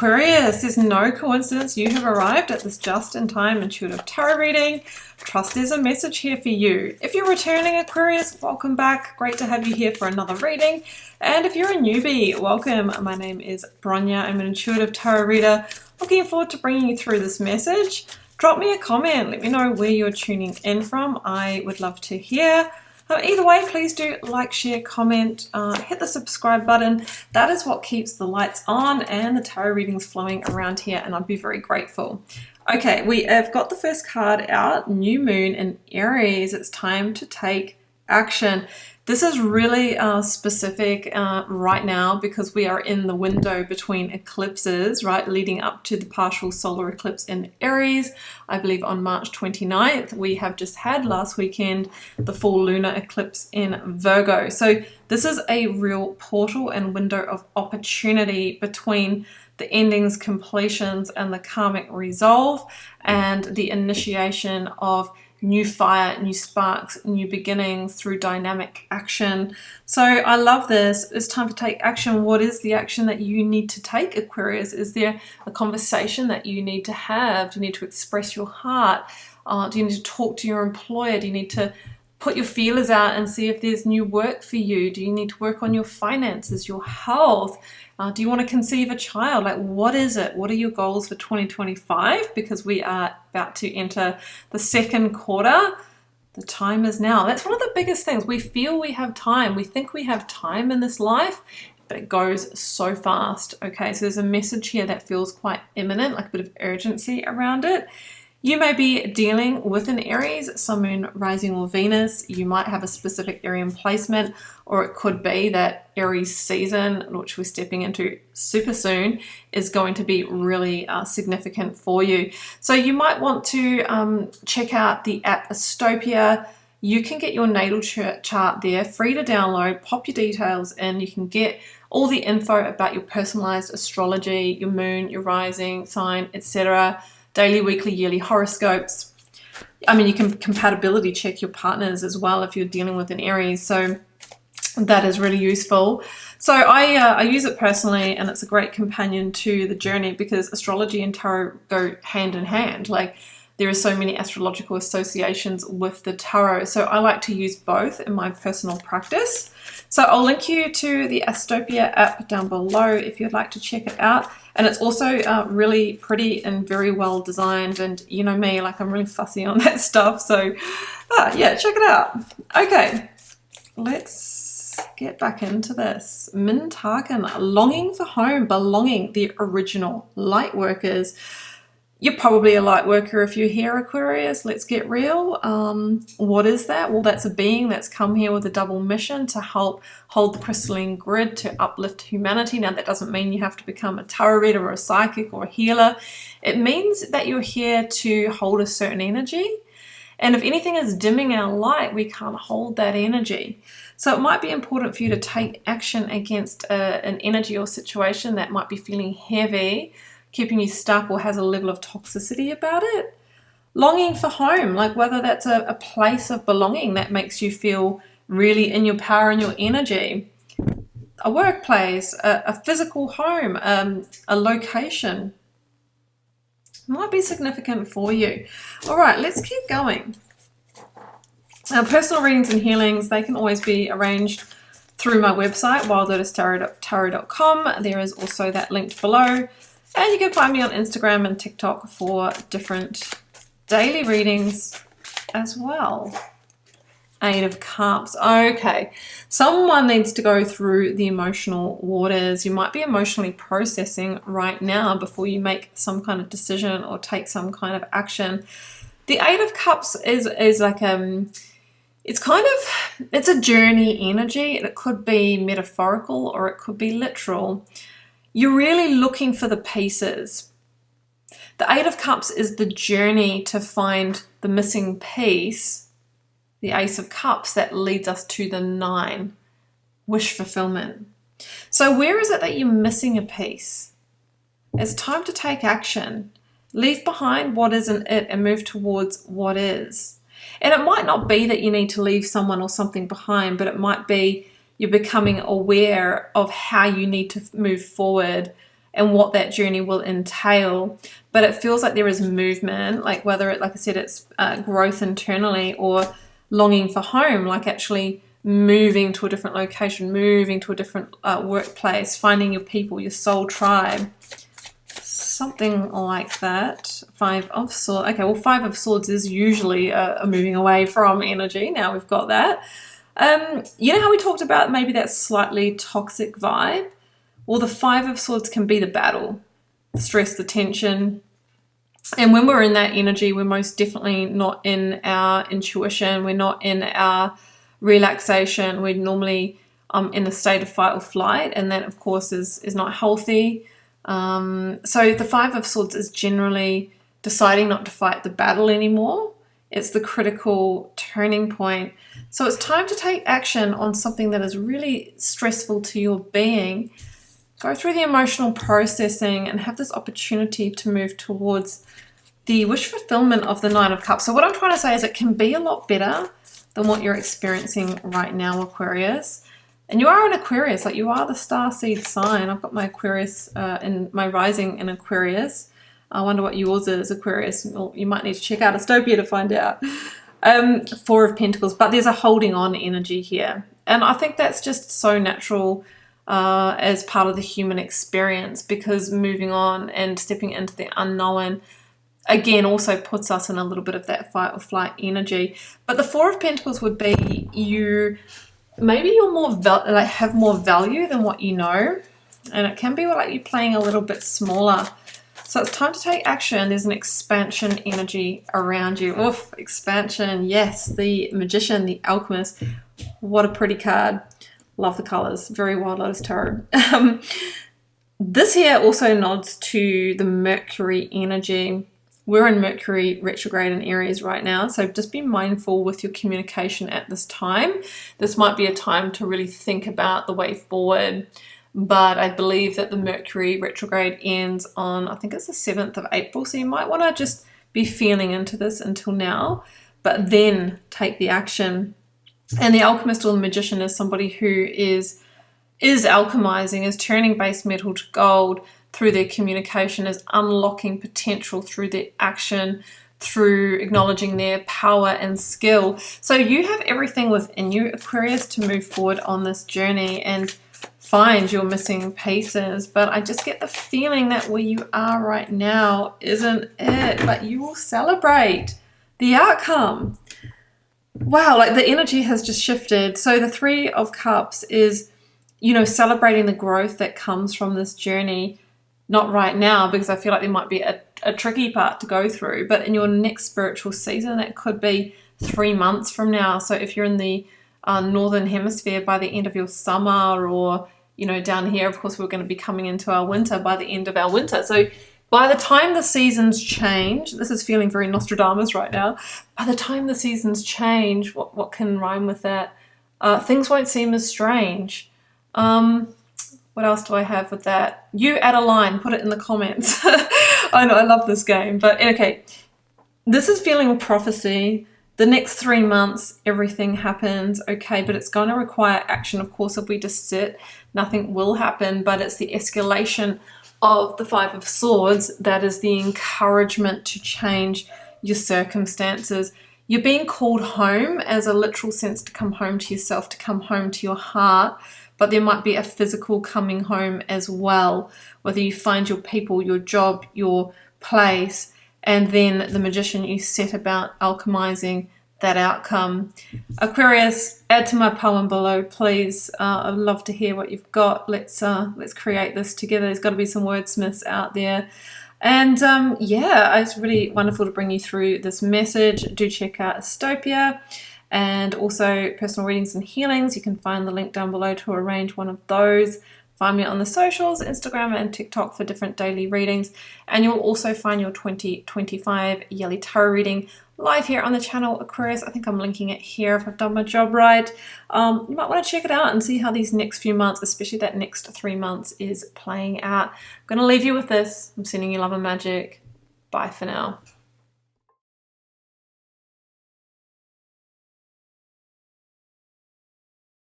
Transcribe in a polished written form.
Aquarius, there's no coincidence you have arrived at this just-in-time intuitive tarot reading. Trust there's a message here for you. If you're returning Aquarius, welcome back. Great to have you here for another reading. And if you're a newbie, welcome. My name is Bronya. I'm an intuitive tarot reader. Looking forward to bringing you through this message. Drop me a comment. Let me know where you're tuning in from. I would love to hear. Either way, please do like, share, comment, hit the subscribe button. That is what keeps the lights on and the tarot readings flowing around here, and I'd be very grateful. Okay, we have got the first card out, New Moon in Aries. It's time to take action. This is really specific right now because we are in the window between eclipses, right, leading up to the partial solar eclipse in Aries. I believe on March 29th. We have just had last weekend the full lunar eclipse in Virgo. So this is a real portal and window of opportunity between the endings, completions, and the karmic resolve, and the initiation of new fire, new sparks, new beginnings through dynamic action. So I love this. It's time to take action. What is the action that you need to take, Aquarius? Is there a conversation that you need to have? Do you need to express your heart? Do you need to talk to your employer? Do you need to put your feelers out and see if there's new work for you? Do you need to work on your finances, your health? Do you want to conceive a child? Like, what is it? What are your goals for 2025? Because we are about to enter the second quarter. The time is now. That's one of the biggest things. We feel we have time. We think we have time in this life, but it goes so fast. Okay, so there's a message here that feels quite imminent, like a bit of urgency around it. You may be dealing with an Aries, Sun, Moon, Rising, or Venus. You might have a specific Arian placement, or it could be that Aries season, which we're stepping into super soon, is going to be really significant for you. So you might want to check out the app ASTOPIA. You can get your natal chart there, free to download, pop your details in. You can get all the info about your personalized astrology, your moon, your rising sign, etc. Daily, weekly, yearly horoscopes. I mean, you can compatibility check your partners as well if you're dealing with an Aries. So that is really useful. So I use it personally, and it's a great companion to the journey because astrology and tarot go hand in hand. Like, there are so many astrological associations with the tarot. So I like to use both in my personal practice. So I'll link you to the Astopia app down below if you'd like to check it out. And it's also really pretty and very well designed. And you know me, like, I'm really fussy on that stuff. So yeah, check it out. Okay, let's get back into this. Min Tarkin, longing for home, belonging, the original Lightworkers. You're probably a light worker if you're here, Aquarius. Let's get real. What is that? Well, that's a being that's come here with a double mission to help hold the crystalline grid, to uplift humanity. Now, that doesn't mean you have to become a tarot reader or a psychic or a healer. It means that you're here to hold a certain energy. And if anything is dimming our light, we can't hold that energy. So it might be important for you to take action against an energy or situation that might be feeling heavy, keeping you stuck, or has a level of toxicity about it. Longing for home, like whether that's a place of belonging that makes you feel really in your power and your energy. A workplace, a physical home, a location. Might be significant for you. All right, let's keep going. Now, personal readings and healings, they can always be arranged through my website, wildlotustarot.com. There is also that linked below. And you can find me on Instagram and TikTok for different daily readings as well. Eight of Cups. Okay, someone needs to go through the emotional waters. You might be emotionally processing right now before you make some kind of decision or take some kind of action. The Eight of Cups is like it's a journey energy. It could be metaphorical or it could be literal. You're really looking for the pieces. The Eight of Cups is the journey to find the missing piece, the Ace of Cups, that leads us to the 9, wish fulfillment. So where is it that you're missing a piece? It's time to take action. Leave behind what isn't it and move towards what is. And it might not be that you need to leave someone or something behind, but it might be you're becoming aware of how you need to move forward and what that journey will entail. But it feels like there is movement, like whether it, like I said, it's growth internally or longing for home, like actually moving to a different location, moving to a different workplace, finding your people, your soul tribe, something like that. 5 of Swords. Okay, well, 5 of Swords is usually a moving away from energy. Now we've got that. You know how we talked about maybe that slightly toxic vibe? Well, the 5 of Swords can be the battle, the stress, the tension. And when we're in that energy, we're most definitely not in our intuition. We're not in our relaxation. We're normally in a state of fight or flight. And that, of course, is not healthy. So the 5 of Swords is generally deciding not to fight the battle anymore. It's the critical turning point. So it's time to take action on something that is really stressful to your being. Go through the emotional processing and have this opportunity to move towards the wish fulfillment of the 9 of Cups. So what I'm trying to say is it can be a lot better than what you're experiencing right now, Aquarius. And you are an Aquarius, like you are the starseed sign. I've got my Aquarius in my rising in Aquarius. I wonder what yours is, Aquarius. Well, you might need to check out ASTOPIA to find out. 4 of Pentacles, but there's a holding on energy here. And I think that's just so natural as part of the human experience, because moving on and stepping into the unknown, again, also puts us in a little bit of that fight or flight energy. But the 4 of Pentacles would be maybe you're more have more value than what you know, and it can be like you're playing a little bit smaller. So it's time to take action. There's an expansion energy around you. Oof, expansion. Yes, the Magician, the Alchemist. What a pretty card. Love the colors. Very Wild Lotus Tarot. This here also nods to the Mercury energy. We're in Mercury retrograde in Aries right now, so just be mindful with your communication at this time. This might be a time to really think about the way forward, but I believe that the Mercury retrograde ends on, I think it's the 7th of April, so you might want to just be feeling into this until now, but then take the action. And the Alchemist or the Magician is somebody who is alchemizing, is turning base metal to gold through their communication, is unlocking potential through their action, through acknowledging their power and skill. So you have everything within you, Aquarius, to move forward on this journey and find your missing pieces. But I just get the feeling that where you are right now isn't it, but you will celebrate the outcome. Wow, like the energy has just shifted. So the 3 of Cups is, you know, celebrating the growth that comes from this journey. Not right now, because I feel like there might be a tricky part to go through, but in your next spiritual season, that could be 3 months from now. So if you're in the northern hemisphere, by the end of your summer, or, you know, down here, of course, we're going to be coming into our winter by the end of our winter. So by the time the seasons change, this is feeling very Nostradamus right now. By the time the seasons change, what can rhyme with that? Things won't seem as strange. What else do I have with that? You add a line, put it in the comments. I know, I love this game. But okay, this is feeling prophecy. The next 3 months, everything happens, okay, but it's going to require action. Of course, if we just sit, nothing will happen, but it's the escalation of the 5 of Swords that is the encouragement to change your circumstances. You're being called home as a literal sense, to come home to yourself, to come home to your heart. But there might be a physical coming home as well, whether you find your people, your job, your place, and then the Magician, you set about alchemizing that outcome. Aquarius, add to my poem below, please. I'd love to hear what you've got. Let's create this together. There's got to be some wordsmiths out there. And yeah, it's really wonderful to bring you through this message. Do check out ASTOPIA. And also personal readings and healings. You can find the link down below to arrange one of those. Find me on the socials, Instagram and TikTok, for different daily readings. And you'll also find your 2025 yearly tarot reading live here on the channel, Aquarius. I think I'm linking it here if I've done my job right. You might want to check it out and see how these next few months, especially that next 3 months, is playing out. I'm going to leave you with this. I'm sending you love and magic. Bye for now.